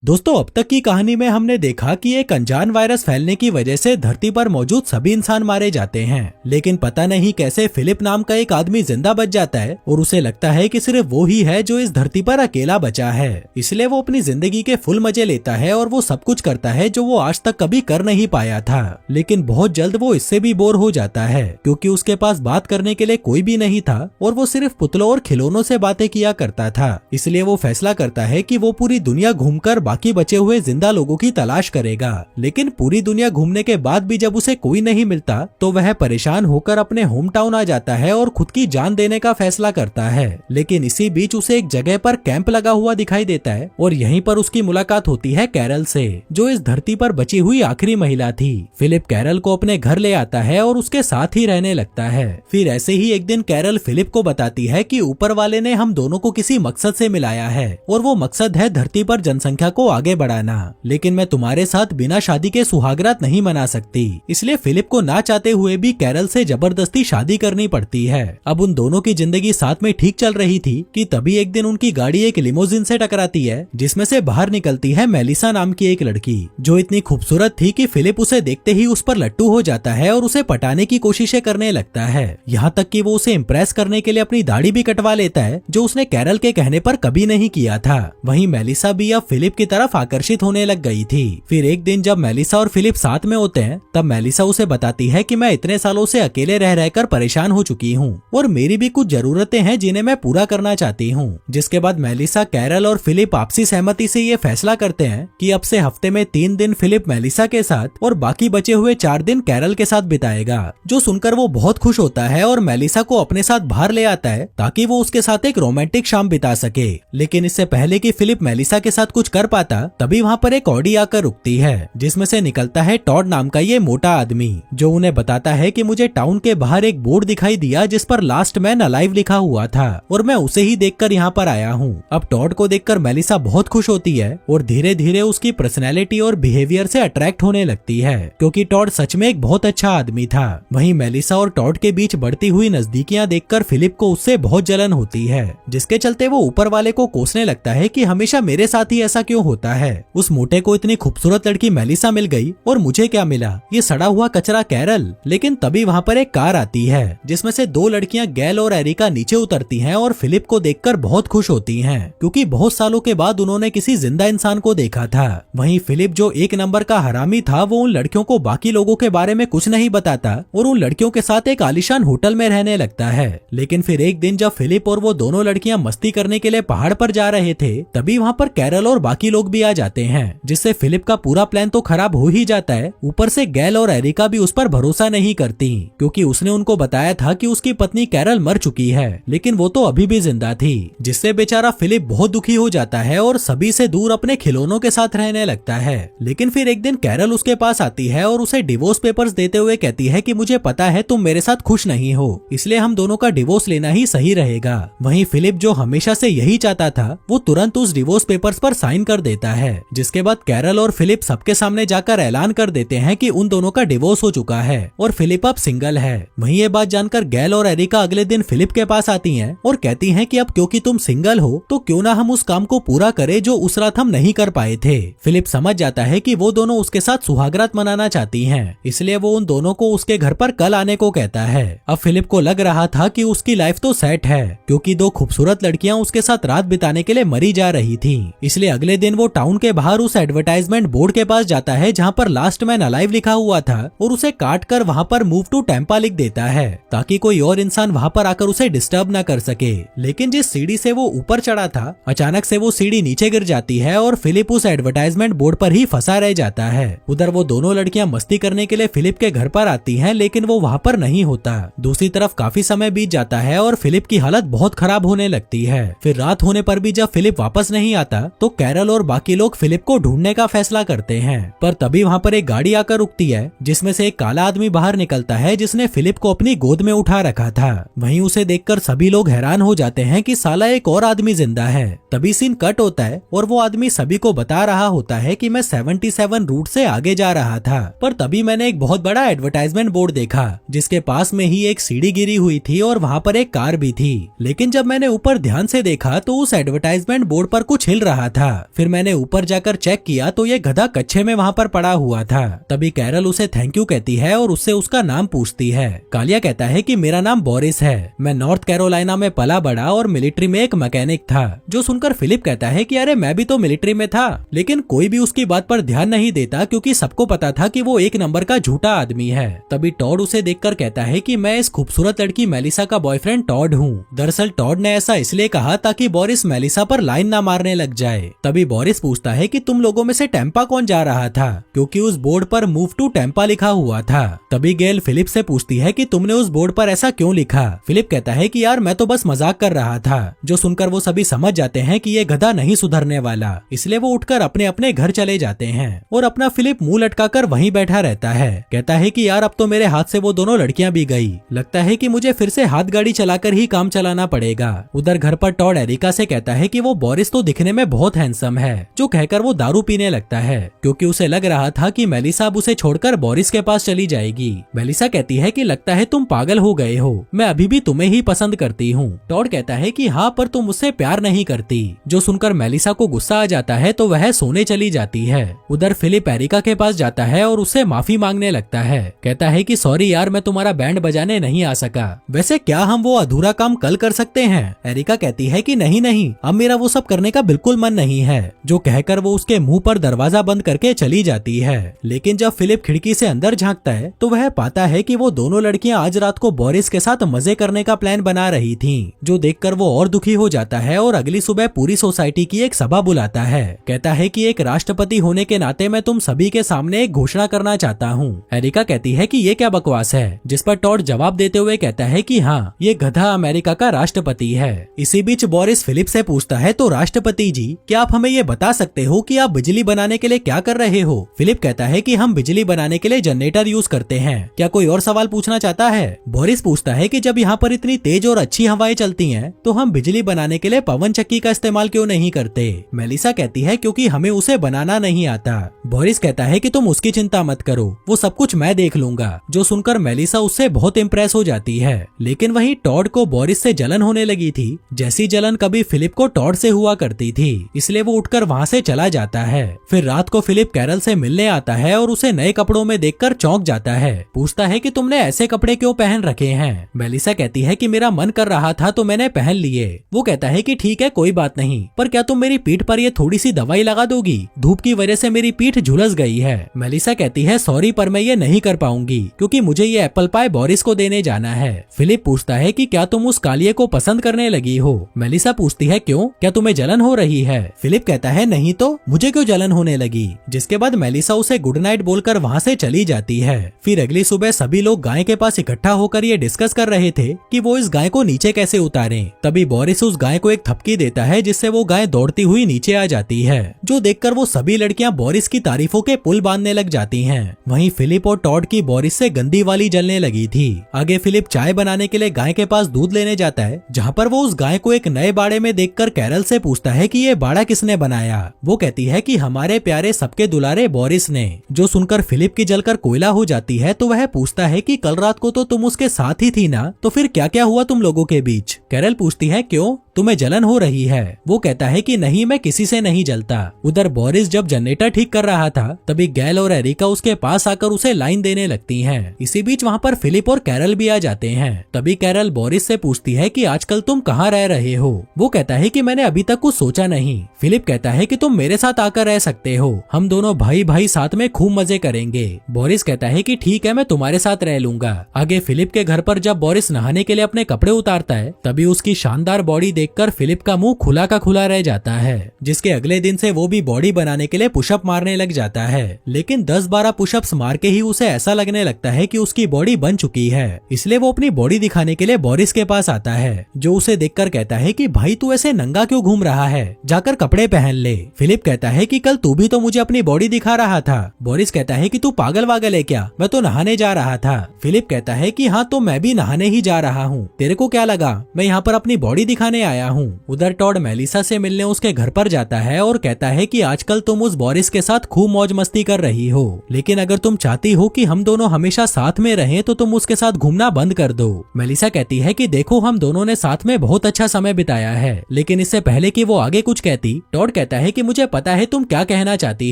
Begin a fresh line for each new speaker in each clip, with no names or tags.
दोस्तों, अब तक की कहानी में हमने देखा कि एक अनजान वायरस फैलने की वजह से धरती पर मौजूद सभी इंसान मारे जाते हैं, लेकिन पता नहीं कैसे फिलिप नाम का एक आदमी जिंदा बच जाता है और उसे लगता है कि सिर्फ वो ही है जो इस धरती पर अकेला बचा है। इसलिए वो अपनी जिंदगी के फुल मजे लेता है और वो सब कुछ करता है जो वो आज तक कभी कर नहीं पाया था। लेकिन बहुत जल्द वो इससे भी बोर हो जाता है क्योंकि उसके पास बात करने के लिए कोई भी नहीं था और वो सिर्फ पुतलों और खिलौनों से बातें किया करता था। इसलिए वो फैसला करता है कि वो पूरी दुनिया घूमकर बाकी बचे हुए जिंदा लोगों की तलाश करेगा। लेकिन पूरी दुनिया घूमने के बाद भी जब उसे कोई नहीं मिलता तो वह परेशान होकर अपने होम टाउन आ जाता है और खुद की जान देने का फैसला करता है। लेकिन इसी बीच उसे एक जगह पर कैंप लगा हुआ दिखाई देता है और यहीं पर उसकी मुलाकात होती है कैरल से, जो इस धरती पर बची हुई आखिरी महिला थी। फिलिप कैरल को अपने घर ले आता है और उसके साथ ही रहने लगता है। फिर ऐसे ही एक दिन कैरल फिलिप को बताती है कि ऊपर वाले ने हम दोनों को किसी मकसद से मिलाया है और वो मकसद है धरती पर जनसंख्या को आगे बढ़ाना। लेकिन मैं तुम्हारे साथ बिना शादी के सुहागरात नहीं मना सकती। इसलिए फिलिप को ना चाहते हुए भी कैरल से जबरदस्ती शादी करनी पड़ती है। अब उन दोनों की जिंदगी साथ में ठीक चल रही थी कि तभी एक दिन उनकी गाड़ी एक लिमोजिन से टकराती है, जिसमें से बाहर निकलती है मेलिसा नाम की एक लड़की, जो इतनी खूबसूरत थी कि फिलिप उसे देखते ही उस पर लट्टू हो जाता है और उसे पटाने की कोशिशें करने लगता है। यहाँ तक कि वो उसे इम्प्रेस करने के लिए अपनी दाढ़ी भी कटवा लेता है, जो उसने कैरल के कहने पर कभी नहीं किया था। वहीं मेलिसा भी अब फिलिप की तरफ आकर्षित होने लग गई थी। फिर एक दिन जब मेलिसा और फिलिप साथ में होते हैं तब मेलिसा उसे बताती है कि मैं इतने सालों से अकेले रह रहकर परेशान हो चुकी हूँ और मेरी भी कुछ जरूरतें हैं जिन्हें मैं पूरा करना चाहती हूँ। जिसके बाद मेलिसा, कैरल और फिलिप आपसी सहमति से ये फैसला करते हैं कि अब से हफ्ते में 3 दिन फिलिप मेलिसा के साथ और बाकी बचे हुए 4 दिन कैरल के साथ बिताएगा। जो सुनकर वो बहुत खुश होता है और मेलिसा को अपने साथ बाहर ले आता है ताकि वो उसके साथ एक रोमांटिक शाम बिता सके। लेकिन इससे पहले कि फिलिप मेलिसा के साथ कुछ कर पाता तभी वहाँ पर एक ऑडी आकर रुकती है, जिसमें से निकलता है टॉड नाम का ये मोटा आदमी, जो उन्हें बताता है कि मुझे टाउन के बाहर एक बोर्ड दिखाई दिया जिस पर लास्ट मैन अलाइव लिखा हुआ था और मैं उसे ही देखकर यहाँ पर आया हूँ। अब टॉड को देखकर मेलिसा बहुत खुश होती है और धीरे धीरे उसकी पर्सनैलिटी और बिहेवियर से अट्रैक्ट होने लगती है, क्योंकि टॉड सच में एक बहुत अच्छा आदमी था। वहीं मेलिसा और टॉड के बीच बढ़ती हुई नजदीकियां देखकर फिलिप को उससे बहुत जलन होती है, जिसके चलते वो ऊपर वाले को कोसने लगता है कि हमेशा मेरे साथ ही ऐसा क्यों होता है। उस मोटे को इतनी खूबसूरत लड़की मेलिसा मिल गई और मुझे क्या मिला, ये सड़ा हुआ कचरा कैरल। लेकिन तभी वहाँ पर एक कार आती है जिसमें से 2 लड़कियां गैल और एरिका नीचे उतरती हैं और फिलिप को देखकर बहुत खुश होती हैं, क्योंकि बहुत सालों के बाद उन्होंने किसी जिंदा इंसान को देखा था। वहीं फिलिप, जो 1 नंबर का हरामी था, वो उन लड़कियों को बाकी लोगों के बारे में कुछ नहीं बताता और उन लड़कियों के साथ एक आलीशान होटल में रहने लगता है। लेकिन फिर एक दिन जब फिलिप और वो दोनों लड़कियां मस्ती करने के लिए पहाड़ पर जा रहे थे तभी वहाँ पर कैरल और बाकी लोग भी आ जाते हैं, जिससे फिलिप का पूरा प्लान तो खराब हो ही जाता है। ऊपर से गैल और एरिका भी उस पर भरोसा नहीं करती, क्योंकि उसने उनको बताया था कि उसकी पत्नी कैरल मर चुकी है, लेकिन वो तो अभी भी जिंदा थी, जिससे बेचारा फिलिप बहुत दुखी हो जाता है और सभी से दूर अपने खिलौनों के साथ रहने लगता है। लेकिन फिर एक दिन कैरल उसके पास आती है और उसे डिवोर्स पेपर्स देते हुए कहती है कि मुझे पता है तुम मेरे साथ खुश नहीं हो, इसलिए हम दोनों का डिवोर्स लेना ही सही रहेगा। वहीं फिलिप, जो हमेशा से यही चाहता था, वो तुरंत उस डिवोर्स पेपर्स पर साइन कर देता है। जिसके बाद कैरल और फिलिप सबके सामने जाकर ऐलान कर देते हैं कि उन दोनों का डिवोर्स हो चुका है और फिलिप अब सिंगल है। वहीं ये बात जानकर गैल और एरिका अगले दिन फिलिप के पास आती हैं और कहती हैं कि अब क्योंकि तुम सिंगल हो तो क्यों ना हम उस काम को पूरा करें जो उस रात हम नहीं कर पाए थे। फिलिप समझ जाता है कि वो दोनों उसके साथ सुहागरात मनाना चाहती हैं, इसलिए वो उन दोनों को उसके घर पर कल आने को कहता है। अब फिलिप को लग रहा था कि उसकी लाइफ तो सेट है, क्योंकि 2 खूबसूरत लड़कियां उसके साथ रात बिताने के लिए मरी जा रही थी। इसलिए अगले दिन वो टाउन के बाहर उस एडवर्टाइजमेंट बोर्ड के पास जाता है जहाँ पर लास्ट मैन अलाइव लिखा हुआ था और उसे काट कर वहाँ पर मूव टू टेम्पा लिख देता है, ताकि कोई और इंसान वहाँ पर आकर उसे डिस्टर्ब न कर सके। लेकिन जिस सीढ़ी से वो ऊपर चढ़ा था, अचानक से वो सीढ़ी नीचे गिर जाती है और फिलिप उस एडवर्टाइजमेंट बोर्ड पर ही फंसा रह जाता है। उधर वो दोनों लड़कियां मस्ती करने के लिए फिलिप के घर पर आती हैं, लेकिन वो वहाँ पर नहीं होता। दूसरी तरफ काफी समय बीत जाता है और फिलिप की हालत बहुत खराब होने लगती है। फिर रात होने पर भी जब फिलिप वापस नहीं आता तो कैरल और बाकी लोग फिलिप को ढूंढने का फैसला करते हैं। पर तभी वहाँ पर एक गाड़ी आकर रुकती है, जिसमें से एक काला आदमी बाहर निकलता है जिसने फिलिप को अपनी गोद में उठा रखा था। वहीं उसे देखकर सभी लोग हैरान हो जाते हैं कि साला एक और आदमी जिंदा है। तभी सीन कट होता है और वो आदमी सभी को बता रहा होता है कि मैं 77 रूट से आगे जा रहा था, पर तभी मैंने एक बहुत बड़ा एडवर्टाइजमेंट बोर्ड देखा जिसके पास में ही एक सीढ़ी गिरी हुई थी और वहाँ पर एक कार भी थी। लेकिन जब मैंने ऊपर ध्यान से देखा तो उस एडवर्टाइजमेंट बोर्ड पर कुछ हिल रहा था। फिर मैंने ऊपर जाकर चेक किया तो ये गधा कच्छे में वहाँ पर पड़ा हुआ था। तभी कैरल उसे थैंक यू कहती है और उससे उसका नाम पूछती है। कालिया कहता है कि मेरा नाम बोरिस है, मैं नॉर्थ कैरोलिना में पला बड़ा और मिलिट्री में एक मैकेनिक था। जो सुनकर फिलिप कहता है कि अरे मैं भी तो मिलिट्री में था, लेकिन कोई भी उसकी बात पर ध्यान नहीं देता क्योंकि सबको पता था कि वो एक नंबर का झूठा आदमी है। तभी टॉड उसे देखकर कहता है कि मैं इस खूबसूरत लड़की मेलिसा का बॉयफ्रेंड टॉड हूँ। दरअसल टॉड ने ऐसा इसलिए कहा ताकि बोरिस मेलिसा पर लाइन ना मारने लग जाए। तभी बोरिस पूछता है कि तुम लोगों में से टेम्पा कौन जा रहा था, क्योंकि उस बोर्ड पर मूव टू टेम्पा लिखा हुआ था। तभी गेल फिलिप से पूछती है कि तुमने उस बोर्ड पर ऐसा क्यों लिखा। फिलिप कहता है कि यार मैं तो बस मजाक कर रहा था। जो सुनकर वो सभी समझ जाते हैं कि ये गधा नहीं सुधरने वाला, इसलिए वो उठकर अपने अपने घर चले जाते हैं और अपना फिलिप मुंह लटकाकर वहीं बैठा रहता है। कहता है कि यार अब तो मेरे हाथ से वो दोनों लड़कियां भी गई, लगता है कि मुझे फिर से हाथ गाड़ी चलाकर ही काम चलाना पड़ेगा। उधर घर पर टॉड एरिका से कहता है कि वो बोरिस तो दिखने में बहुत हैंडसम है, जो कहकर वो दारू पीने लगता है क्योंकि उसे लग रहा था कि मेलिसा अब उसे छोड़कर बोरिस के पास चली जाएगी। मेलिसा कहती है कि लगता है तुम पागल हो गए हो, मैं अभी भी तुम्हें ही पसंद करती हूँ। टॉड कहता है कि हाँ पर तुम मुझसे प्यार नहीं करती। जो सुनकर मेलिसा को गुस्सा आ जाता है तो वह सोने चली जाती है। उधर फिलिप एरिका के पास जाता है और उससे माफी मांगने लगता है। कहता है कि सॉरी यार मैं तुम्हारा बैंड बजाने नहीं आ सका, वैसे क्या हम वो अधूरा काम कल कर सकते हैं। एरिका कहती है कि नहीं नहीं, अब मेरा वो सब करने का बिल्कुल मन नहीं है। जो कहकर वो उसके मुंह पर दरवाजा बंद करके चली जाती है। लेकिन जब फिलिप खिड़की से अंदर झांकता है तो वह पाता है कि वो दोनों लड़कियां आज रात को बोरिस के साथ मजे करने का प्लान बना रही थीं। जो देखकर वो और दुखी हो जाता है और अगली सुबह पूरी सोसाइटी की एक सभा बुलाता है। कहता है कि एक राष्ट्रपति होने के नाते मैं तुम सभी के सामने एक घोषणा करना चाहता हूँ। एरिका कहती है कि ये क्या बकवास है, जिस पर टॉड जवाब देते हुए कहता है कि हाँ, ये गधा अमेरिका का राष्ट्रपति है। इसी बीच बोरिस फिलिप से पूछता है तो राष्ट्रपति जी, क्या आप हमें ये बता सकते हो कि आप बिजली बनाने के लिए क्या कर रहे हो। फिलिप कहता है कि हम बिजली बनाने के लिए जनरेटर यूज करते हैं, क्या कोई और सवाल पूछना चाहता है। बोरिस पूछता है कि जब यहाँ पर इतनी तेज और अच्छी हवाएं चलती हैं, तो हम बिजली बनाने के लिए पवन चक्की का इस्तेमाल क्यों नहीं करते। मेलिसा कहती है क्योंकि हमें उसे बनाना नहीं आता। बोरिस कहता है कि तुम उसकी चिंता मत करो, वो सब कुछ मैं देख लूंगा। जो सुनकर मेलिसा उससे बहुत इम्प्रेस हो जाती है। लेकिन वहीं टॉड को बोरिस से जलन होने लगी थी, जैसी जलन कभी फिलिप को टॉड से हुआ करती थी, इसलिए वो उठकर वहाँ से चला जाता है। फिर रात को फिलिप कैरल से मिलने आता है और उसे नए कपड़ों में देखकर चौंक जाता है। पूछता है कि तुमने ऐसे कपड़े क्यों पहन रखे हैं। मेलिसा कहती है कि मेरा मन कर रहा था तो मैंने पहन लिए। वो कहता है कि ठीक है कोई बात नहीं, पर क्या तुम मेरी पीठ पर ये थोड़ी सी दवाई लगा दोगी, धूप की वजह से मेरी पीठ झुलस गई है। मेलिसा कहती है सॉरी पर मैं ये नहीं कर पाऊंगी क्योंकि मुझे ये एप्पल पाई बोरिस को देने जाना है। फिलिप पूछता है कि क्या तुम उस कालिये को पसंद करने लगी हो। मेलिसा पूछती है क्यों, क्या तुम्हें जलन हो रही है। फिलिप कहता है नहीं तो मुझे क्यों जलन होने लगी। जिसके बाद मेलिसा उसे गुड नाइट बोलकर वहाँ से चली जाती है। फिर अगली सुबह सभी लोग गाय के पास इकट्ठा होकर ये डिस्कस कर रहे थे कि वो इस गाय को नीचे कैसे उतारें। तभी बोरिस उस गाय को एक थपकी देता है जिससे वो गाय दौड़ती हुई नीचे आ जाती है। जो देखकर वो सभी लड़कियां बोरिस की तारीफों के पुल बांधने लग जाती हैं। वहीं फिलिप और टॉड की बोरिस से गंदी वाली जलने लगी थी। आगे फिलिप चाय बनाने के लिए गाय के पास दूध लेने जाता है, जहाँ पर वो उस गाय को एक नए बाड़े में देखकर कैरल से पूछता है कि ये बाड़ा किसने बनाया। वो कहती है कि हमारे प्यारे सबके दुलारे बोरिस ने। जो सुनकर फिलिप की जलकर कोयला हो जाती है तो वह पूछता है कि कल रात को तो तुम उसके साथ ही थी ना, तो फिर क्या क्या हुआ तुम लोगों के बीच। कैरल पूछती है क्यों, तुम्हें जलन हो रही है। वो कहता है कि नहीं मैं किसी से नहीं जलता। उधर बोरिस जब जनरेटर ठीक कर रहा था तभी गैल और एरिका उसके पास आकर उसे लाइन देने लगती हैं। इसी बीच वहाँ पर फिलिप और कैरल भी आ जाते हैं। तभी कैरल बोरिस से पूछती है कि आजकल तुम कहाँ रह रहे हो। वो कहता है कि मैंने अभी तक कुछ सोचा नहीं। फिलिप कहता है कि तुम मेरे साथ आकर रह सकते हो, हम दोनों भाई भाई साथ में खूब मजे करेंगे। बोरिस कहता है कि ठीक है मैं तुम्हारे साथ रह लूंगा। आगे फिलिप के घर पर जब बोरिस नहाने के लिए अपने कपड़े उतारता है तभी उसकी शानदार बॉडी देखकर फिलिप का मुंह खुला का खुला रह जाता है। जिसके अगले दिन से वो भी बॉडी बनाने के लिए पुशअप मारने लग जाता है। लेकिन 10-12 पुशअप्स मार के ही उसे ऐसा लगने लगता है कि उसकी बॉडी बन चुकी है, इसलिए वो अपनी बॉडी दिखाने के लिए बोरिस के पास आता है, जो उसे देखकर कहता है कि भाई तू ऐसे नंगा क्यों घूम रहा है, जाकर कपड़े पहन ले। फिलिप कहता है कि कल तू भी तो मुझे अपनी बॉडी दिखा रहा था। बोरिस कहता है कि तू पागल वागल है क्या, मैं तो नहाने जा रहा था। फिलिप कहता है कि हाँ तो मैं भी नहाने ही जा रहा हूँ, तेरे को क्या लगा मैं यहाँ पर अपनी बॉडी दिखाने आया हूँ। उधर टॉड मेलिसा से मिलने उसके घर पर जाता है और कहता है कि आजकल तुम उस बोरिस के साथ खूब मौज मस्ती कर रही हो, लेकिन अगर तुम चाहती हो कि हम दोनों हमेशा साथ में रहें तो तुम उसके साथ घूमना बंद कर दो। मेलिसा कहती है कि देखो हम दोनों ने साथ में बहुत अच्छा समय बिताया है। लेकिन इससे पहले कि वो आगे कुछ कहती, टॉड कहता है कि मुझे पता है तुम क्या कहना चाहती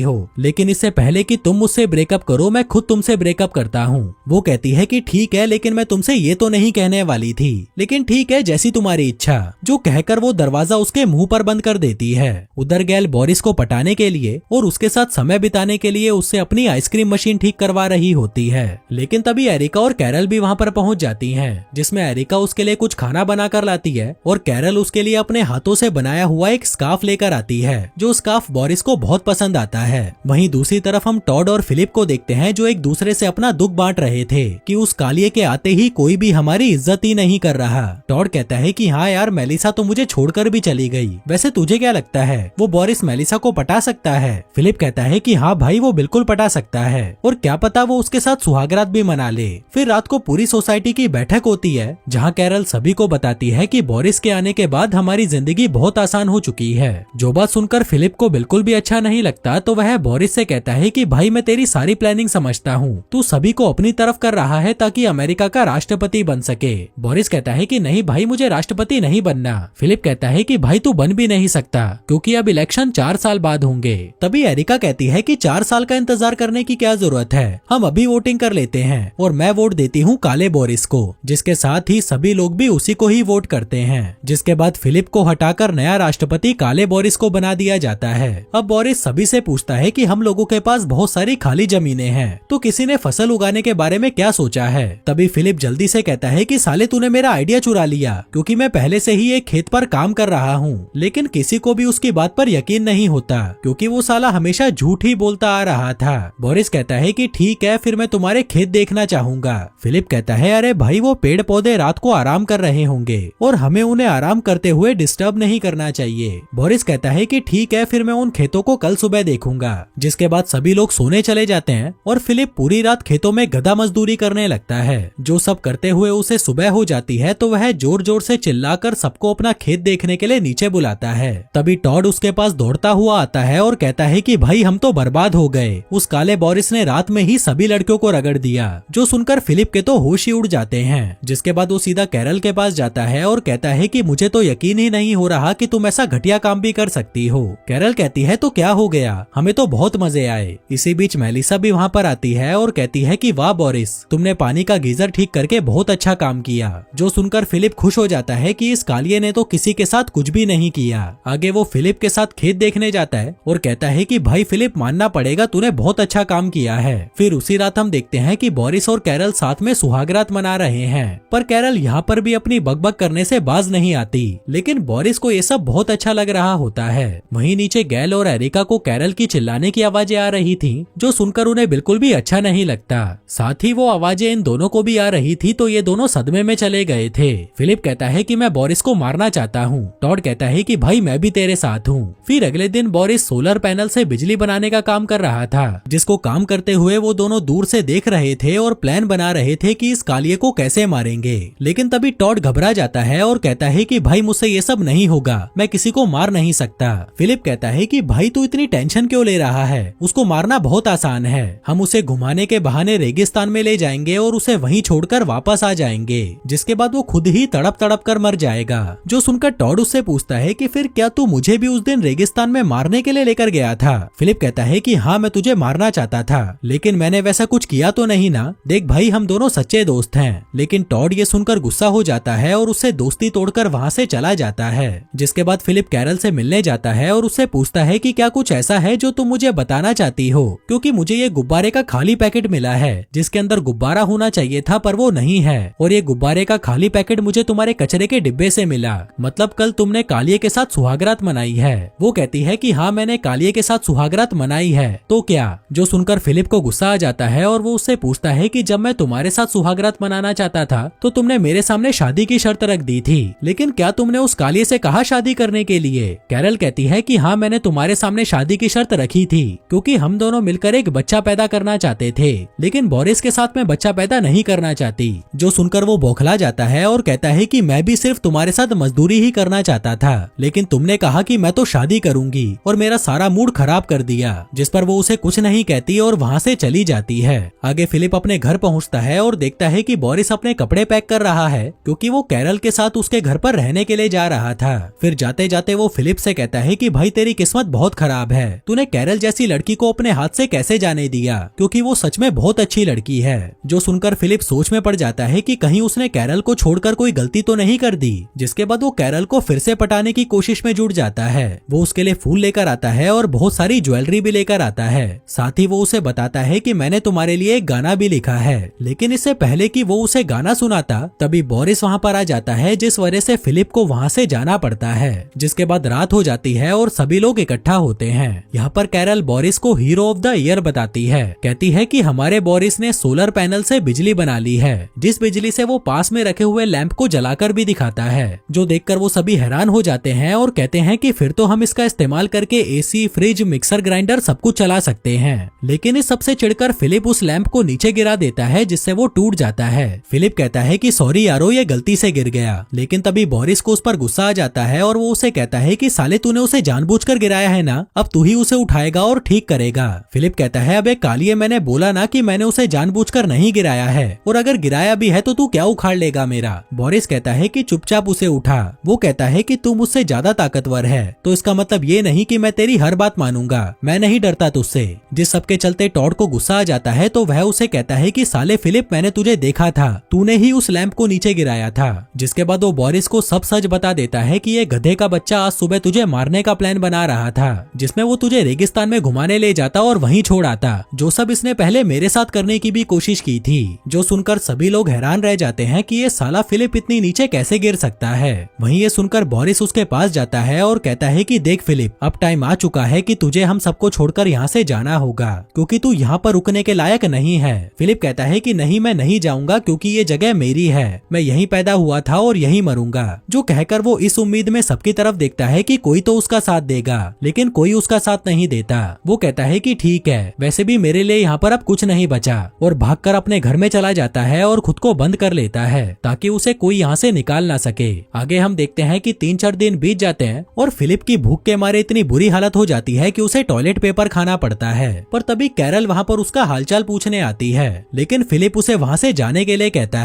हो, लेकिन इससे पहले कि तुम मुझसे ब्रेकअप करो मैं खुद तुमसे ब्रेकअप करता हूँ। वो कहती है कि ठीक है, लेकिन मैं तुमसे ये तो नहीं कहने वाली थी, लेकिन ठीक है जैसी तुम्हारी इच्छा, जो कहकर वो दरवाजा उसके मुंह पर बंद कर देती है। उधर गैल बोरिस को पटाने के लिए और उसके साथ समय बिताने के लिए उससे अपनी आइसक्रीम मशीन ठीक करवा रही होती है। लेकिन तभी एरिका और कैरल भी वहाँ पर पहुँच जाती हैं, जिसमें एरिका उसके लिए कुछ खाना बना कर लाती है और कैरल उसके लिए अपने हाथों से बनाया हुआ एक स्कार्फ लेकर आती है, जो स्कार्फ बोरिस को बहुत पसंद आता है। वहीं दूसरी तरफ हम टॉड और फिलिप को देखते हैं, जो एक दूसरे से अपना दुख बांट रहे थे कि उस कालिए के आते ही कोई भी हमारी इज्जत ही नहीं कर रहा। टॉड कहता है कि हाँ यार, मेलिसा तो मुझे छोड़कर भी चली गई, वैसे तुझे क्या लगता है वो बोरिस मेलिसा को पटा सकता है? फिलिप कहता है कि हाँ भाई, वो बिल्कुल पटा सकता है और क्या पता वो उसके साथ सुहागरात भी मना ले। फिर रात को पूरी सोसाइटी की बैठक होती है, जहाँ कैरल सभी को बताती है कि बोरिस के आने के बाद हमारी जिंदगी बहुत आसान हो चुकी है। जो बात सुनकर फिलिप को बिल्कुल भी अच्छा नहीं लगता, तो वह बोरिस से कहता है कि भाई मैं तेरी सारी प्लानिंग समझता हूँ, तू सभी को अपनी तरफ कर रहा है ताकि अमेरिका का राष्ट्रपति बन सके। बोरिस कहता है कि नहीं भाई, मुझे राष्ट्रपति नहीं बनना। फिलिप कहता है कि भाई तू बन भी नहीं सकता, क्योंकि अब इलेक्शन 4 साल बाद होंगे। तभी एरिका कहती है कि 4 साल का इंतजार करने की क्या जरूरत है, हम अभी वोटिंग कर लेते हैं और मैं वोट देती हूँ काले बोरिस को, जिसके साथ ही सभी लोग भी उसी को ही वोट करते हैं। जिसके बाद फिलिप को हटाकर नया राष्ट्रपति काले बोरिस को बना दिया जाता है। अब बोरिस सभी से पूछता है कि हम लोगों के पास बहुत सारी खाली जमीनें हैं, तो किसी ने फसल उगाने के बारे में क्या सोचा है? तभी फिलिप जल्दी से कहता है कि साले तूने मेरा आइडिया चुरा लिया, क्योंकि मैं पहले से ही एक खेत पर काम कर रहा हूँ। लेकिन किसी को भी उसकी बात पर यकीन नहीं होता, क्योंकि वो साला हमेशा झूठ ही बोलता आ रहा था। बोरिस कहता है कि ठीक है, फिर मैं तुम्हारे खेत देखना चाहूंगा। फिलिप कहता है अरे भाई, वो पेड़ पौधे रात को आराम कर रहे होंगे और हमें उन्हें आराम करते हुए डिस्टर्ब नहीं करना चाहिए। बोरिस कहता है कि ठीक है, फिर मैं उन खेतों को कल सुबह देखूंगा। जिसके बाद सभी लोग सोने चले जाते हैं और फिलिप पूरी रात खेतों में गधा मजदूरी करने लगता है। जो सब करते हुए उसे सुबह हो जाती है, तो वह जोर जोर से चिल्लाकर सबको अपना खेत देखने के लिए नीचे बुलाता है। तभी टॉड उसके पास दौड़ता हुआ आता है और कहता है कि भाई हम तो बर्बाद हो गए, उस काले बोरिस ने रात में ही सभी लड़कियों को रगड़ दिया। जो सुनकर फिलिप के तो होश ही उड़ जाते हैं। जिसके बाद वो सीधा कैरल के पास जाता है और कहता है कि मुझे तो यकीन ही नहीं हो रहा कि तुम ऐसा घटिया काम भी कर सकती हो। कैरल कहती है तो क्या हो गया, हमें तो बहुत मजे आए। इसी बीच मेलिसा भी वहाँ पर आती है और कहती है कि वाह बोरिस, तुमने पानी का गीजर ठीक करके बहुत अच्छा काम किया। जो सुनकर फिलिप खुश हो जाता है कि इस कालिए ने तो किसी के साथ कुछ भी नहीं किया। आगे वो फिलिप के साथ खेत देखने जाता है और कहता है कि भाई फिलिप, मानना पड़ेगा, तूने बहुत अच्छा काम किया है। फिर उसी रात हम देखते हैं कि बोरिस और कैरल साथ में सुहागरात मना रहे हैं, पर कैरल यहाँ पर भी अपनी बकबक करने से बाज नहीं आती। लेकिन बोरिस को ये सब बहुत अच्छा लग रहा होता है। वहीं नीचे गैल और एरिका को कैरल की चिल्लाने की आवाजें आ रही थी, जो सुनकर उन्हें बिल्कुल भी अच्छा नहीं लगता। साथ ही वो आवाजें इन दोनों को भी आ रही थी, तो ये दोनों सदमे में चले गए थे। फिलिप कहता है कि मैं बोरिस को मारना चाहता हूँ। टॉड कहता है कि भाई मैं भी तेरे साथ हूँ। फिर अगले दिन बोरिस सोलर पैनल से बिजली बनाने का काम कर रहा था, जिसको काम करते हुए वो दोनों दूर से देख रहे थे और प्लान बना रहे थे कि इस कालिए को कैसे मारेंगे। लेकिन तभी टॉड घबरा जाता है और कहता है कि भाई मुझसे ये सब नहीं होगा, मैं किसी को मार नहीं सकता। फिलिप कहता है कि भाई तू इतनी टेंशन क्यों ले रहा है, उसको मारना बहुत आसान है। हम उसे घुमाने के बहाने रेगिस्तान में ले जाएंगे और उसे वहीं छोड़कर वापस आ जाएंगे, जिसके बाद वो खुद ही तड़प तड़प कर मर जाएगा। जो सुनकर टॉड उससे पूछता है कि फिर क्या तू मुझे भी उस दिन रेगिस्तान में मारने के लिए लेकर गया था? फिलिप कहता है कि हाँ, मैं तुझे मारना चाहता था, लेकिन मैंने वैसा कुछ किया तो नहीं ना। देख भाई, हम दोनों सच्चे दोस्त हैं। लेकिन टॉड ये सुनकर गुस्सा हो जाता है और उससे दोस्ती तोड़कर वहाँ से चला जाता है। जिसके बाद फिलिप कैरल से मिलने जाता है और उससे पूछता है कि क्या कुछ ऐसा है जो तुम मुझे बताना चाहती हो, क्योंकि मुझे ये गुब्बारे का खाली पैकेट मिला है जिसके अंदर गुब्बारा होना चाहिए था, पर वो नहीं है, और ये गुब्बारे का खाली पैकेट मुझे तुम्हारे कचरे के डिब्बे से मिला। मतलब कल तुमने कालिए के साथ सुहागरात मनाई है। वो कहती है कि हाँ, मैंने कालिए के साथ सुहागरात मनाई है, तो क्या? जो सुनकर फिलिप को गुस्सा आ जाता है और वो उससे पूछता है कि जब मैं तुम्हारे साथ सुहागरात मनाना चाहता था तो तुमने मेरे सामने शादी की शर्त रख दी थी, लेकिन क्या तुमने उस कालिए से कहा शादी करने के लिए? कैरल कहती है कि हाँ, मैंने तुम्हारे सामने शादी की शर्त रखी थी, क्योंकि हम दोनों मिलकर एक बच्चा पैदा करना चाहते थे, लेकिन बोरिस के साथ मैं बच्चा पैदा नहीं करना चाहती। जो सुनकर वो बौखला जाता है और कहता है कि मैं भी सिर्फ तुम्हारे साथ मजदूरी ही करना चाहता था, लेकिन तुमने कहा कि मैं तो शादी करूंगी और मेरा सारा मूड खराब कर दिया। जिस पर वो उसे कुछ नहीं कहती और वहाँ से चली जाती है। आगे फिलिप अपने घर पहुँचता है और देखता है कि बोरिस अपने कपड़े पैक कर रहा है, क्योंकि वो कैरल के साथ उसके घर पर रहने के लिए जा रहा था। फिर जाते जाते वो फिलिप से कहता है कि भाई तेरी किस्मत बहुत खराब है, तूने कैरल जैसी लड़की को अपने हाथ से कैसे जाने दिया, क्योंकि वो सच में बहुत अच्छी लड़की है। जो सुनकर फिलिप सोच में पड़ जाता है कि कहीं उसने कैरल को छोड़कर कोई गलती तो नहीं कर दी। जिसके बाद वो कैरल को फिर से पटाने की कोशिश में जुट जाता है। वो उसके लिए फूल लेकर आता है और बहुत सारी ज्वेलरी भी लेकर आता है। साथ ही वो उसे बताता है कि मैंने तुम्हारे लिए एक गाना भी लिखा है। लेकिन इससे पहले कि वो उसे गाना सुनाता, तभी बोरिस वहाँ पर आ जाता है, जिस वजह से फिलिप को वहाँ से जाना पड़ता है। जिसके बाद रात हो जाती है और सभी लोग इकट्ठा होते हैं। यहाँ पर कैरल बोरिस को हीरो ऑफ द ईयर बताती है। कहती है कि हमारे बोरिस ने सोलर पैनल से बिजली बना ली है, जिस बिजली से वो पास में रखे हुए लैंप को जलाकर भी दिखाता है। जो देखकर वो सभी हैरान हो जाते हैं और कहते हैं कि फिर तो हम इसका इस्तेमाल करके एसी, फ्रिज, मिक्सर ग्राइंडर सब कुछ चला सकते हैं। लेकिन इस सबसे चिढ़कर फिलिप उस लैंप को नीचे गिरा देता है, जिससे वो टूट जाता है। फिलिप कहता है कि सॉरी यारो, ये गलती से गिर गया। लेकिन तभी बोरिस को उस पर गुस्सा आ जाता है और वो उसे कहता है कि साले तूने उसे जानबूझकर गिराया है ना, अब तू ही उसे उठाएगा और ठीक करेगा। फिलिप कहता है अबे कालिए, मैंने बोला ना कि मैंने उसे जानबूझकर नहीं गिराया है, और अगर गिराया भी है तो तू क्या उखाड़ लेगा मेरा। बोरिस कहता है कि चुपचाप उसे उठा। वो कहता है कि तू मुझसे ज्यादा ताकतवर है, तो इसका मतलब ये नहीं कि मैं तेरी हर बात मानूंगा, मैं नहीं डरता तुझसे। जिस सबके चलते टॉड को गुस्सा आ जाता है, तो वह उसे कहता है कि साले फिलिप, मैंने तुझे देखा था, तूने ही उस लैंप को नीचे गिराया था। जिसके बाद वो बोरिस को सब सच बता देता है कि ये गधे का बच्चा आज सुबह तुझे मारने का प्लान बना रहा था, जिसमें वो तुझे रेगिस्तान में घुमाने ले जाता और वहीं छोड़ आता, जो सब इसने पहले मेरे साथ करने की भी कोशिश की थी। जो सुनकर सभी लोग हैरान रह जाते हैं कि ये साला फिलिप इतनी नीचे कैसे गिर सकता है। वहीं ये सुनकर बोरिस उसके पास जाता है और कहता है कि देख फिलिप, अब टाइम आ चुका है कि तुझे हम सबको छोड़कर यहाँ से जाना होगा, क्योंकि तू यहाँ पर रुकने के लायक नहीं है। फिलिप कहता है कि नहीं, मैं नहीं जाऊंगा, क्योंकि ये जगह मेरी है, मैं यहीं पैदा हुआ था और यहीं मरूंगा। जो कहकर वो इस उम्मीद में सबकी तरफ देखता है कि कोई तो उसका साथ देगा, लेकिन कोई उसका साथ नहीं देता। वो कहता है कि ठीक है, वैसे भी मेरे लिए यहाँ पर अब कुछ नहीं बचा, और भागकर अपने घर में चला जाता है और खुद को बंद कर लेता है ताकि उसे कोई यहाँ से निकाल ना सके। आगे हम देखते हैं कि 3-4 दिन बीत जाते हैं और फिलिप की भूख के मारे इतनी बुरी हालत हो जाती है कि उसे टॉयलेट पेपर खाना पड़ता है। पर तभी कैरल वहाँ पर उसका हालचाल पूछने आती है, लेकिन फिलिप उसे वहाँ से जाने के लिए कहता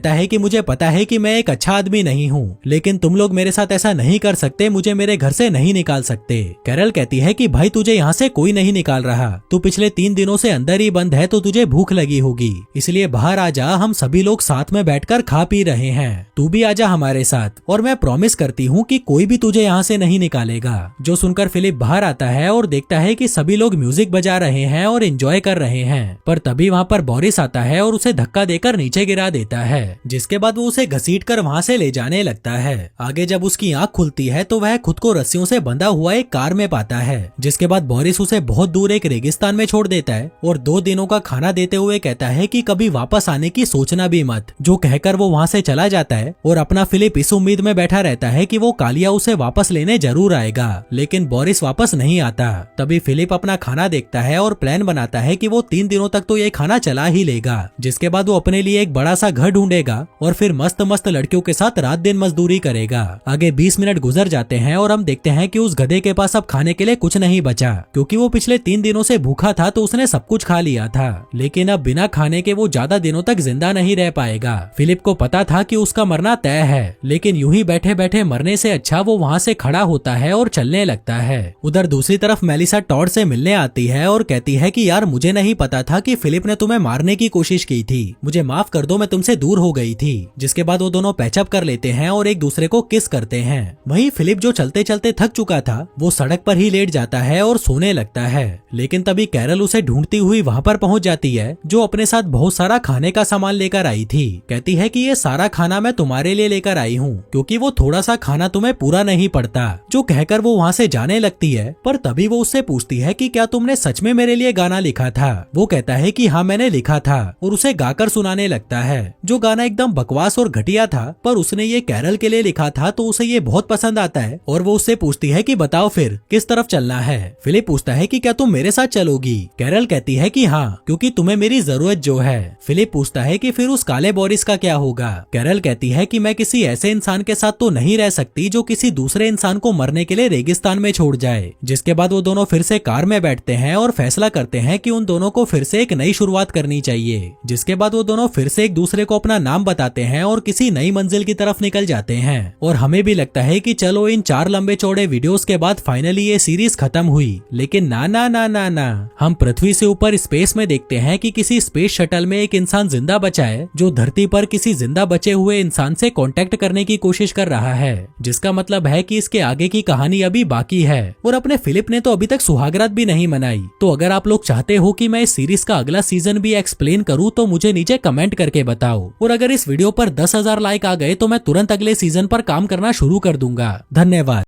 है कि मुझे पता है कि मैं एक अच्छा आदमी नहीं हूँ, लेकिन तुम लोग मेरे साथ ऐसा नहीं कर सकते, मुझे मेरे घर से नहीं निकाल सकते। कैरल कहती है कि भाई तुझे यहाँ से कोई नहीं निकाल रहा, तू पिछले 3 दिनों से अंदर ही बंद है, तो तुझे भूख लगी होगी, इसलिए बाहर आ जा, हम सभी लोग साथ में बैठकर खा पी रहे हैं, तू भी आजा हमारे साथ, और मैं प्रॉमिस करती हूँ कि कोई भी तुझे यहाँ से नहीं निकालेगा। जो सुनकर फिलिप बाहर आता है और देखता है कि सभी लोग म्यूजिक बजा रहे हैं और एंजॉय कर रहे हैं। पर तभी वहाँ पर बोरिस आता है और उसे धक्का देकर नीचे गिरा देता है, जिसके बाद वो उसे घसीटकर वहाँ से ले जाने लगता है। आगे जब उसकी आँख खुलती है तो वह खुद को रस्सियों से बंधा हुआ एक कार में पाता है, जिसके बाद बोरिस उसे बहुत दूर एक रेगिस्तान में छोड़ देता है और 2 दिनों का खाना देते हुए कहता है कि कभी वापस आने की सोचना भी मत। जो कहकर वो वहाँ से चला जाता है और अपना फिलिप इस उम्मीद में बैठा रहता है कि वो कालिया उसे वापस लेने जरूर आएगा, लेकिन बोरिस वापस नहीं आता। तभी फिलिप अपना खाना देखता है और प्लान बनाता है कि वो 3 दिनों तक तो ये खाना चला ही लेगा, जिसके बाद वो अपने लिए एक बड़ा सा घर ढूंढेगा और फिर मस्त मस्त लड़कियों के साथ रात दिन मजदूरी करेगा। आगे 20 मिनट गुजर जाते हैं और हम देखते हैं कि उस गधे के पास अब खाने के लिए कुछ नहीं बचा, क्योंकि वो पिछले 3 दिनों से भूखा था, तो उसने सब कुछ खा लिया था। लेकिन अब बिना खाने के वो ज्यादा दिनों तक जिंदा नहीं रह पाएगा। फिलिप को पता था कि उसका मरना तय है, लेकिन यूं ही बैठे बैठे मरने से अच्छा वो वहाँ से खड़ा होता है और चलने लगता है। उधर दूसरी तरफ मेलिसा टॉड से मिलने आती है और कहती है कि यार मुझे नहीं पता था कि फिलिप ने तुम्हें मारने की कोशिश की थी, मुझे माफ कर दो, मैं तुमसे दूर हो गई थी। जिसके बाद वो दोनों पैचअप कर लेते हैं और एक दूसरे को किस करते हैं। वहीं फिलिप जो चलते चलते थक चुका था, वो सड़क पर ही लेट जाता है और सोने लगता है। लेकिन तभी कैरल उसे ढूंढती हुई वहाँ पर पहुँच जाती है, जो अपने साथ बहुत सारा खाने का सामान लेकर आई थी। कहती है कि ये सारा खाना मैं तुम्हारे लिए लेकर आई हूँ, क्योंकि वो थोड़ा सा खाना तुम्हें पूरा नहीं पड़ता। जो कहकर वो वहाँ से जाने लगती है, पर तभी वो उससे पूछती है कि क्या तुमने सच में मेरे लिए गाना लिखा था। वो कहता है कि हाँ मैंने लिखा था, और उसे गाकर सुनाने लगता है। जो गाना एकदम बकवास और घटिया था, पर उसने ये कैरल के लिए लिखा था, तो उसे ये बहुत पसंद आता है और वो उससे पूछती है कि बताओ फिर किस तरफ चलना है। फिलिप पूछता है कि क्या तुम मेरे साथ चलोगी। कैरल कहती है कि हाँ, क्योंकि तुम्हें मेरी जरूरत जो है। फिलिप पूछता है कि फिर उस काले बोरिस का क्या होगा। कैरल कहती है कि मैं किसी ऐसे इंसान इंसान के साथ तो नहीं रह सकती जो किसी दूसरे इंसान को मरने के लिए रेगिस्तान में छोड़ जाए। जिसके बाद वो दोनों फिर से कार में बैठते हैं और फैसला करते हैं कि उन दोनों को फिर से एक नई शुरुआत करनी चाहिए। जिसके बाद वो दोनों फिर से एक दूसरे को अपना नाम बताते हैं और किसी नई मंजिल की तरफ निकल जाते हैं। और हमें भी लगता है कि चलो इन 4 लंबे चौड़े वीडियोस के बाद फाइनली ये सीरीज खत्म हुई। लेकिन ना ना ना ना ना, हम पृथ्वी से ऊपर स्पेस में देखते हैं कि किसी स्पेस शटल में एक इंसान जिंदा बचा है जो धरती पर किसी जिंदा बचे हुए इंसान से कांटेक्ट करने की कोशिश कर रहा है। जिसका मतलब है कि इसके आगे की कहानी अभी बाकी है। और अपने फिलिप ने तो अभी तक सुहागरात भी नहीं मनाई। तो अगर आप लोग चाहते हो कि मैं इस सीरीज का अगला सीजन भी एक्सप्लेन करूं तो मुझे नीचे कमेंट करके बताओ। और अगर इस वीडियो पर 10,000 लाइक आ गए तो मैं तुरंत अगले सीजन पर काम करना शुरू कर दूंगा। धन्यवाद।